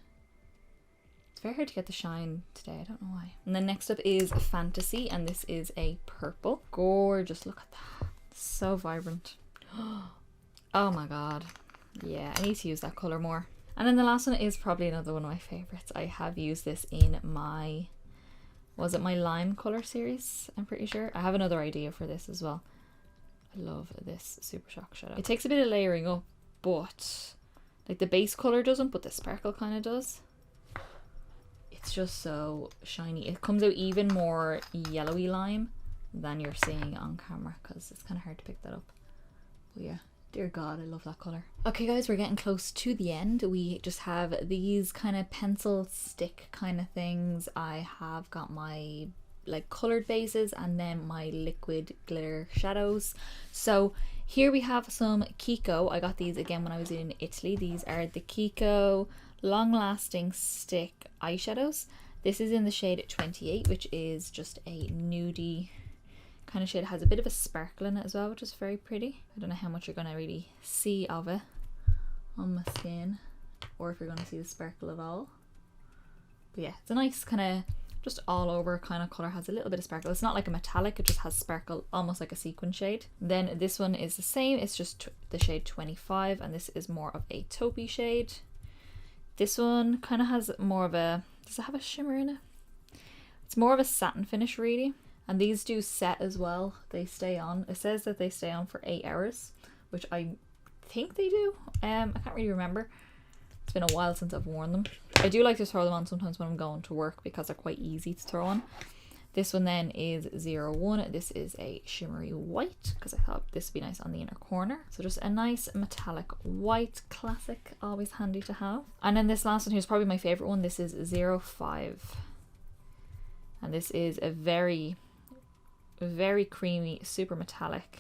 It's very hard to get the shine today. I don't know why. And then next up is Fantasy, and this is a purple. Gorgeous. Look at that. So vibrant. Oh my god. Yeah, I need to use that colour more. And then the last one is probably another one of my favourites. I have used this in my, was it my lime colour series? I'm pretty sure. I have another idea for this as well. I love this Supershock Shadow. It takes a bit of layering up, but like the base colour doesn't, but the sparkle kind of does. It's just so shiny. It comes out even more yellowy lime than you're seeing on camera because it's kind of hard to pick that up. But yeah, Dear God, I love that colour. Okay guys, we're getting close to the end. We just have these kind of pencil stick kind of things. I have got my like coloured bases and then my liquid glitter shadows. So here we have some Kiko. I got these again when I was in Italy. These are the Kiko Long Lasting Stick Eyeshadows. This is in the shade 28, which is just a nudie kind of shade. It has a bit of a sparkle in it as well, which is very pretty. I don't know how much you're going to really see of it on my skin, or if you're going to see the sparkle at all. But yeah, it's a nice kind of just all over kind of colour. Has a little bit of sparkle. It's not like a metallic, it just has sparkle, almost like a sequin shade. Then this one is the same, it's just the shade 25, and this is more of a taupey shade. This one kind of has more of a, does it have a shimmer in it? It's more of a satin finish really. And these do set as well. They stay on. It says that they stay on for 8 hours, which I think they do. I can't really remember. It's been a while since I've worn them. I do like to throw them on sometimes when I'm going to work because they're quite easy to throw on. This one then is 01. This is a shimmery white because I thought this would be nice on the inner corner. So just a nice metallic white, classic, always handy to have. And then this last one here is probably my favourite one. This is 05. And this is a very creamy, super metallic,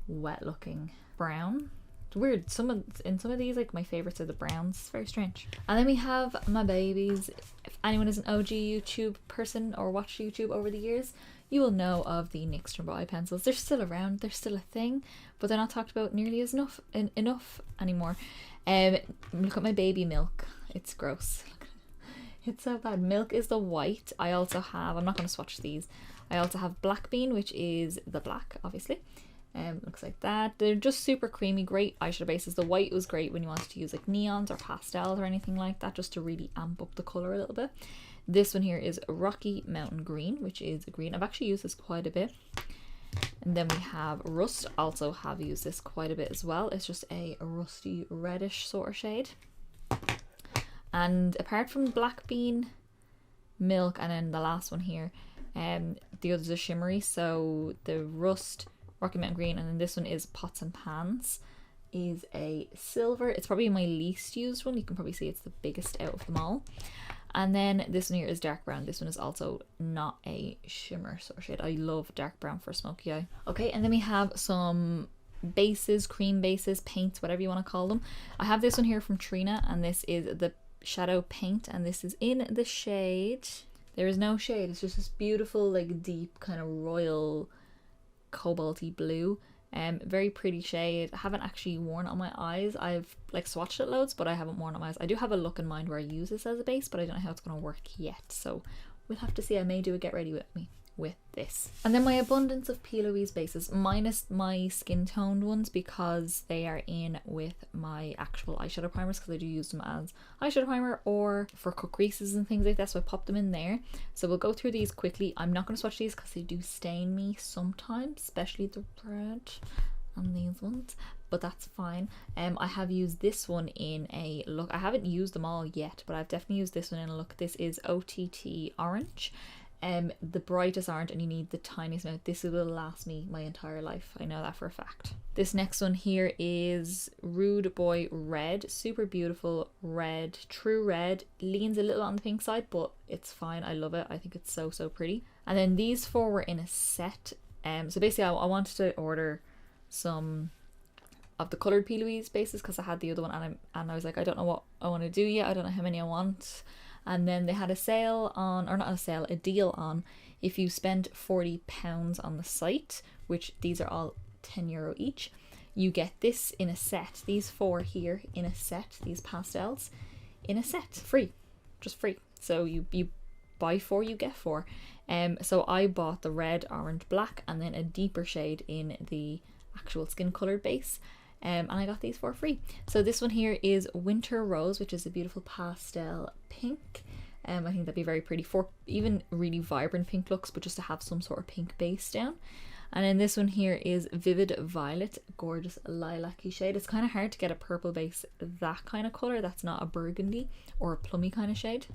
wet looking brown. It's weird, in some of these, like my favorites are the browns. It's very strange. And then we have my babies. If anyone is an OG YouTube person or watched YouTube over the years, you will know of the NYX Jumbo eye pencils. They're still around, they're still a thing, but they're not talked about nearly as enough anymore. Look at my baby Milk. It's gross. It's so bad. Milk is the white. I also have, I'm not going to swatch these, I also have Black Bean, which is the black, obviously. Looks like that. They're just super creamy, great eyeshadow bases. The white was great when you wanted to use like neons or pastels or anything like that, just to really amp up the colour a little bit. This one here is Rocky Mountain Green, which is green. I've actually used this quite a bit. And then we have Rust. Also have used this quite a bit as well. It's just a rusty reddish sort of shade. And apart from Black Bean, Milk, and then the last one here, the others are shimmery. So the Rust, Rocky Mountain Green, and then this one is Pots and Pans, is a silver. It's probably my least used one. You can probably see it's the biggest out of them all. And then this one here is dark brown. This one is also not a shimmer sort of shade. I love dark brown for smoky eye. Okay, and then we have some bases, cream bases, paints, whatever you want to call them. I have this one here from Trina, and this is the Shadow Paint, and this is in the shade, there is no shade, it's just this beautiful like deep kind of royal cobalty blue. Very pretty shade. I haven't actually worn it on my eyes. I've like swatched it loads, but I haven't worn it on my eyes. I do have a look in mind where I use this as a base, but I don't know how it's going to work yet, so we'll have to see. I may do a get ready with me with this. And then my abundance of P. Louise bases, minus my skin toned ones because they are in with my actual eyeshadow primers, because I do use them as eyeshadow primer or for cut creases and things like that, so I pop them in there. So we'll go through these quickly. I'm not going to swatch these because they do stain me sometimes, especially the red and these ones, but that's fine. I have used this one in a look. I haven't used them all yet, but I've definitely used this one in a look. This is OTT Orange. The brightest orange, and you need the tiniest amount. This will last me my entire life. I know that for a fact. This next one here is Rude Boy Red. Super beautiful red, true red. Leans a little on the pink side, but it's fine. I love it. I think it's so pretty. And then these four were in a set. So basically I wanted to order some of the coloured P. Louise bases because I had the other one, and I was like, I don't know what I want to do yet. I don't know how many I want. And then they had a sale on, or not a sale, a deal on, if you spend £40 on the site, which these are all €10 each, you get this in a set, these four here in a set, these pastels in a set, free, just free. So you buy four, you get four. So I bought the red, orange, black, and then a deeper shade in the actual skin coloured base. And I got these for free. So this one here is Winter Rose, which is a beautiful pastel pink. I think that'd be very pretty for even really vibrant pink looks, but just to have some sort of pink base down. And then this one here is Vivid Violet, gorgeous lilac-y shade. It's kind of hard to get a purple base that kind of colour that's not a burgundy or a plummy kind of shade.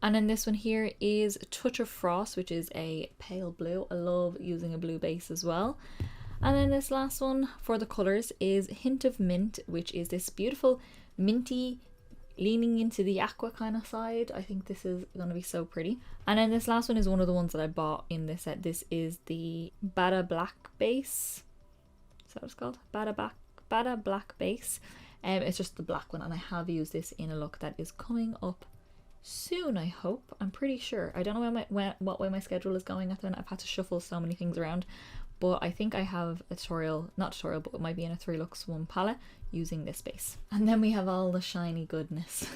And then this one here is Touch of Frost, which is a pale blue. I love using a blue base as well. And then this last one for the colours is Hint of Mint, which is this beautiful minty, leaning into the aqua kind of side. I think this is going to be so pretty. And then this last one is one of the ones that I bought in this set. This is the Bada Black base. Is that what it's called? Bada Black base. It's just the black one, and I have used this in a look that is coming up soon, I hope. I'm pretty sure. I don't know what way my schedule is going at the minute. I've had to shuffle so many things around, but I think I have a tutorial, not tutorial, but it might be in a 3 looks 1 palette using this base. And then we have all the shiny goodness.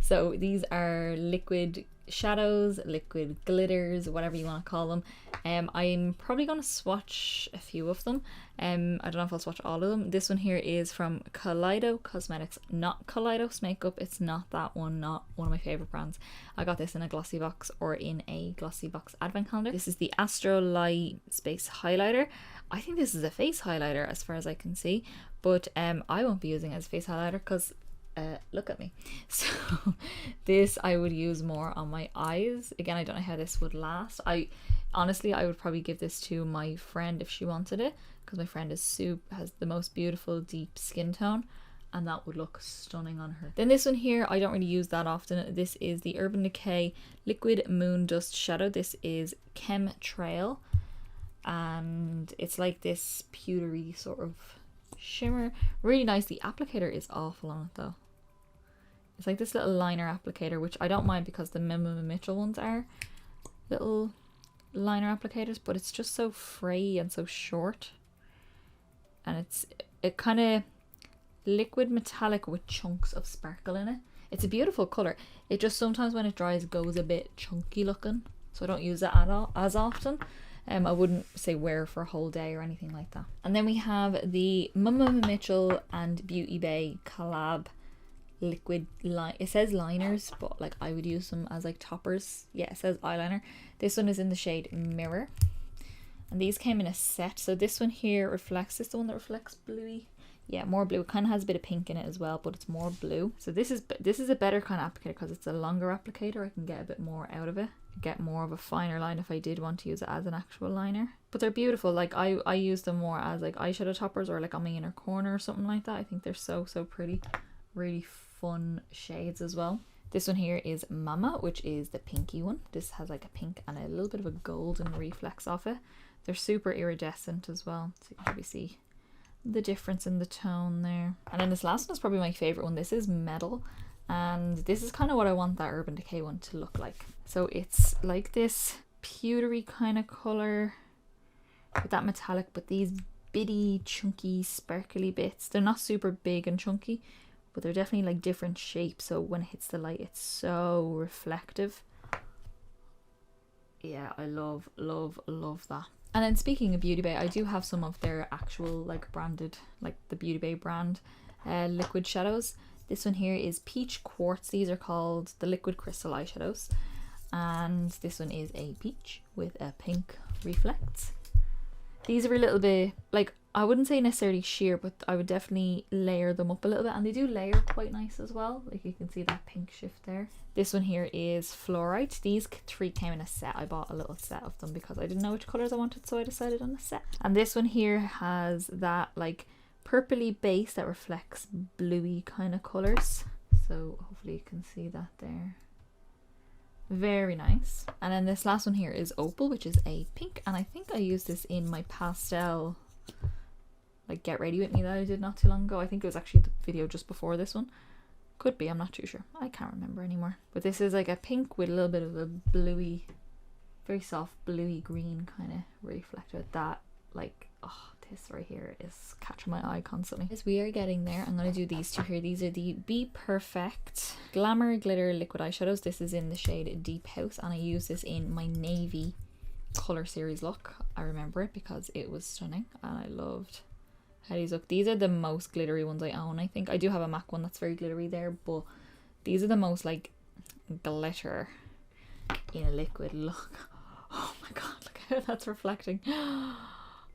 So these are liquid shadows, liquid glitters, whatever you want to call them. I'm probably going to swatch a few of them. I don't know if I'll swatch all of them. This one here is from Kaleido Cosmetics, not Kaleidos Makeup. It's not that one, not one of my favorite brands. I got this in a glossy box or in a glossy box advent calendar. This is the Astro Light Space Highlighter. I think this is a face highlighter as far as I can see, but I won't be using it as a face highlighter because look at me. So this I would use more on my eyes. Again, I don't know how this would last. Honestly, I would probably give this to my friend if she wanted it, because my friend has the most beautiful deep skin tone, and that would look stunning on her. Then this one here, I don't really use that often. This is the Urban Decay Liquid Moon Dust Shadow. This is Chemtrail, and it's like this pewtery sort of shimmer. Really nice. The applicator is awful on it though. It's like this little liner applicator, which I don't mind because the Mima Mitchell ones are little liner applicators, but it's just so fray and so short, and it kind of liquid metallic with chunks of sparkle in it. It's a beautiful color. It just sometimes when it dries goes a bit chunky looking, so I don't use it at all as often. I wouldn't say wear for a whole day or anything like that. And then we have the Mima Mitchell and Beauty Bay collab liquid line. It says liners, but like I would use them as like toppers. Yeah, it says eyeliner. This one is in the shade Mirror, and these came in a set. So this one here reflects, this is the one that reflects bluey. Yeah, more blue. It kind of has a bit of pink in it as well, but it's more blue. So this is a better kind of applicator because it's a longer applicator. I can get a bit more out of it, get more of a finer line if I did want to use it as an actual liner. But they're beautiful. Like I use them more as like eyeshadow toppers or like on my inner corner or something like that. I think they're so pretty. Really fun shades as well. This one here is Mama, which is the pinky one. This has like a pink and a little bit of a golden reflex off it. They're super iridescent as well, so you can probably see the difference in the tone there. And then this last one is probably my favorite one. This is Metal, and this is kind of what I want that Urban Decay one to look like. So it's like this pewtery kind of color with that metallic, but these bitty chunky sparkly bits. They're not super big and chunky, but they're definitely like different shapes, so when it hits the light it's so reflective. Yeah, I love that. And then speaking of Beauty Bay, I do have some of their actual like branded, like the Beauty Bay brand liquid shadows. This one here is Peach Quartz. These are called the Liquid Crystal Eyeshadows, and this one is a peach with a pink reflex. These are a little bit like, I wouldn't say necessarily sheer, but I would definitely layer them up a little bit, and they do layer quite nice as well. Like you can see that pink shift there. This one here is Fluorite. These 3 came in a set. I bought a little set of them because I didn't know which colors I wanted, so I decided on a set. And this one here has that like purpley base that reflects bluey kind of colors, so hopefully you can see that there. Very nice. And then this last one here is Opal, which is a pink, and I think I used this in my pastel like Get Ready With Me that I did not too long ago. I think it was actually the video just before this one. Could be, I'm not too sure. I can't remember anymore. But this is like a pink with a little bit of a bluey, very soft bluey green kind of reflector. That like, oh, this right here is catching my eye constantly. As we are getting there, I'm going to do these two here. These are the Be Perfect Glamour Glitter Liquid Eyeshadows. This is in the shade Deep House, and I use this in my navy color series look. I remember it because it was stunning and I loved how these look. These are the most glittery ones I own, I think. I do have a MAC one that's very glittery there, but these are the most like glitter in a liquid look. Oh my god, look how that's reflecting.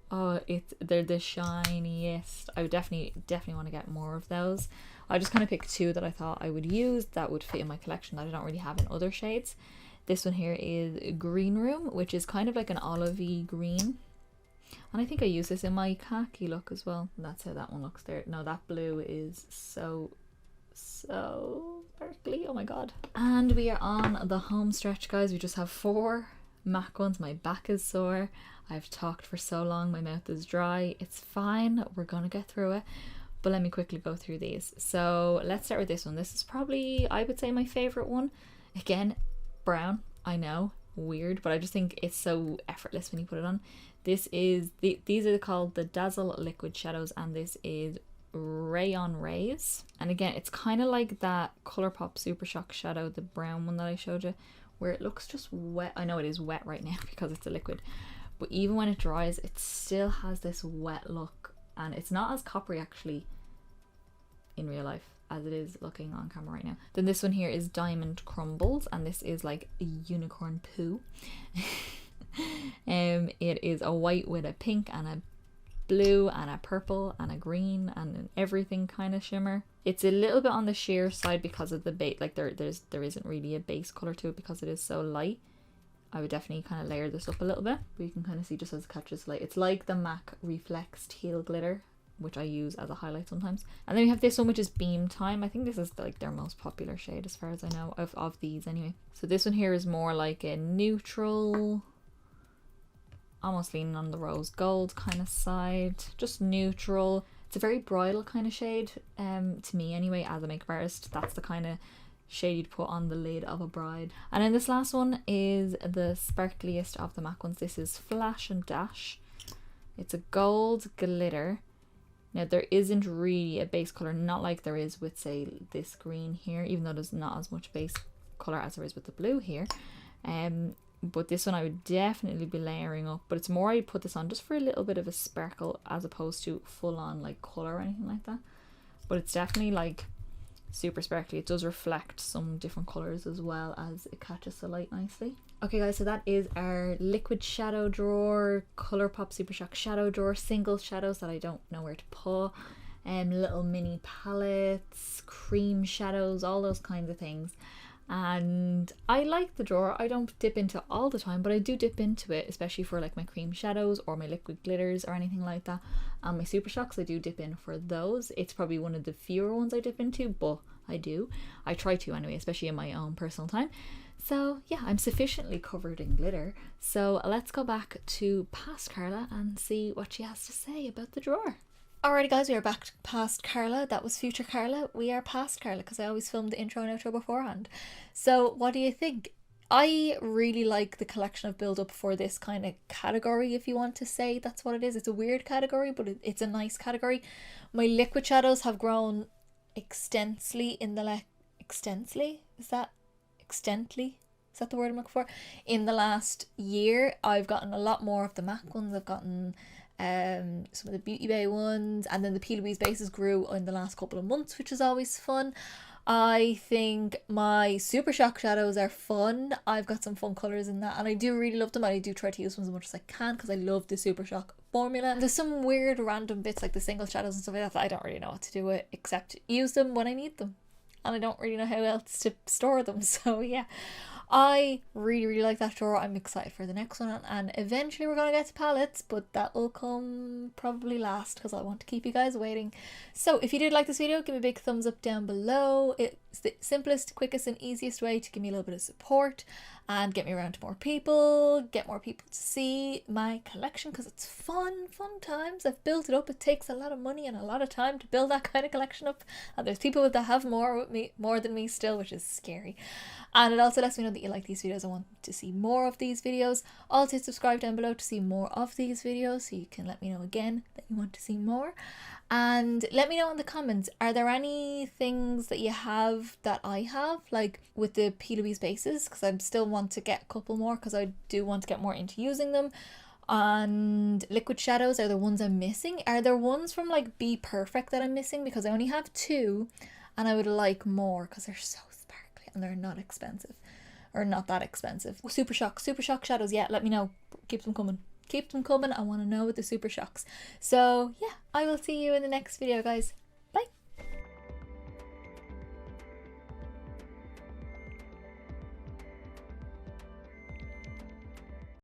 Oh, they're the shiniest. I would definitely want to get more of those. I just kind of picked 2 that I thought I would use that would fit in my collection that I don't really have in other shades. This one here is Green Room, which is kind of like an olivey green. And I think I use this in my khaki look as well. And that's how that one looks there. No, that blue is so sparkly. Oh my god. And we are on the home stretch, guys. We just have 4 MAC ones. My back is sore. I've talked for so long, my mouth is dry. It's fine, we're gonna get through it. But let me quickly go through these. So let's start with this one. This is probably, I would say, my favorite one. Again, brown, I know, weird, but I just think it's so effortless when you put it on. This is, these are called the Dazzle Liquid Shadows, and this is Rayon Rays. And again, it's kind of like that Colourpop Supershock Shadow, the brown one that I showed you, where it looks just wet. I know it is wet right now because it's a liquid, but even when it dries, it still has this wet look, and it's not as coppery actually in real life as it is looking on camera right now. Then this one here is Diamond Crumbles, and this is like a unicorn poo. It is a white with a pink and a blue and a purple and a green and an everything kind of shimmer. It's a little bit on the sheer side because of the base, like there isn't really a base color to it because it is so light. I would definitely kind of layer this up a little bit, but you can kind of see just as it catches light. It's like the MAC Reflex Teal Glitter, which I use as a highlight sometimes. And then we have this one, which is Beam Time. I think this is like their most popular shade as far as I know of these anyway. So this one here is more like a neutral, almost leaning on the rose gold kind of side, just neutral. It's a very bridal kind of shade, to me anyway, as a makeup artist. That's the kind of shade you'd put on the lid of a bride. And then this last one is the sparkliest of the MAC ones. This is Flash and Dash. It's a gold glitter. Now there isn't really a base color, not like there is with, say, this green here, even though there's not as much base color as there is with the blue here. But this one I would definitely be layering up, but it's more I'd put this on just for a little bit of a sparkle as opposed to full on like color or anything like that. But it's definitely like super sparkly. It does reflect some different colors as well as it catches the light nicely. Okay guys, so that is our liquid shadow drawer, Colourpop Supershock shadow drawer, single shadows that I don't know where to put, little mini palettes, cream shadows, all those kinds of things. And I like the drawer. I don't dip into all the time, but I do dip into it, especially for like my cream shadows or my liquid glitters or anything like that. And my Supershocks, I do dip in for those. It's probably one of the fewer ones I dip into, but I do. I try to anyway, especially in my own personal time. So yeah, I'm sufficiently covered in glitter. So let's go back to past Carla and see what she has to say about the drawer. Alrighty guys, we are back past Carla. That was future Carla. We are past Carla because I always filmed the intro and outro beforehand. So what do you think? I really like the collection I've built up for this kind of category, if you want to say that's what it is. It's a weird category, but it's a nice category. My liquid shadows have grown extensively in the extensively? Is that the word I'm looking for? In the last year, I've gotten a lot more of the MAC ones. I've gotten some of the Beauty Bay ones, and then the P. Louise bases grew in the last couple of months, which is always fun. I think my Supershock shadows are fun. I've got some fun colours in that, and I do really love them. I do try to use them as much as I can because I love the Supershock formula. There's some weird random bits like the single shadows and stuff like that I don't really know what to do with except use them when I need them, and I don't really know how else to store them. So yeah, I really like that drawer. I'm excited for the next one, and eventually we're gonna get to palettes, but that will come probably last because I want to keep you guys waiting. So if you did like this video, give me a big thumbs up down below. It's the simplest, quickest and easiest way to give me a little bit of support and get me around to more people, get more people to see my collection because it's fun times. I've built it up. It takes a lot of money and a lot of time to build that kind of collection up, and there's people that have more than me still, which is scary. And it also lets me know that you like these videos. I want to see more of these videos. Also subscribe down below to see more of these videos, so you can let me know again that you want to see more. And let me know in the comments, are there any things that you have that I have, like with the P. Louise bases, because I still want to get a couple more because I do want to get more into using them. And liquid shadows, are there ones I'm missing? Are there ones from like Be Perfect that I'm missing? Because I only have 2 and I would like more because they're so sparkly and they're not expensive, or not that expensive. Supershock shadows, yeah, let me know. Keep them coming. Keep them coming. I want to know with the Supershocks. So yeah, I will see you in the next video, guys.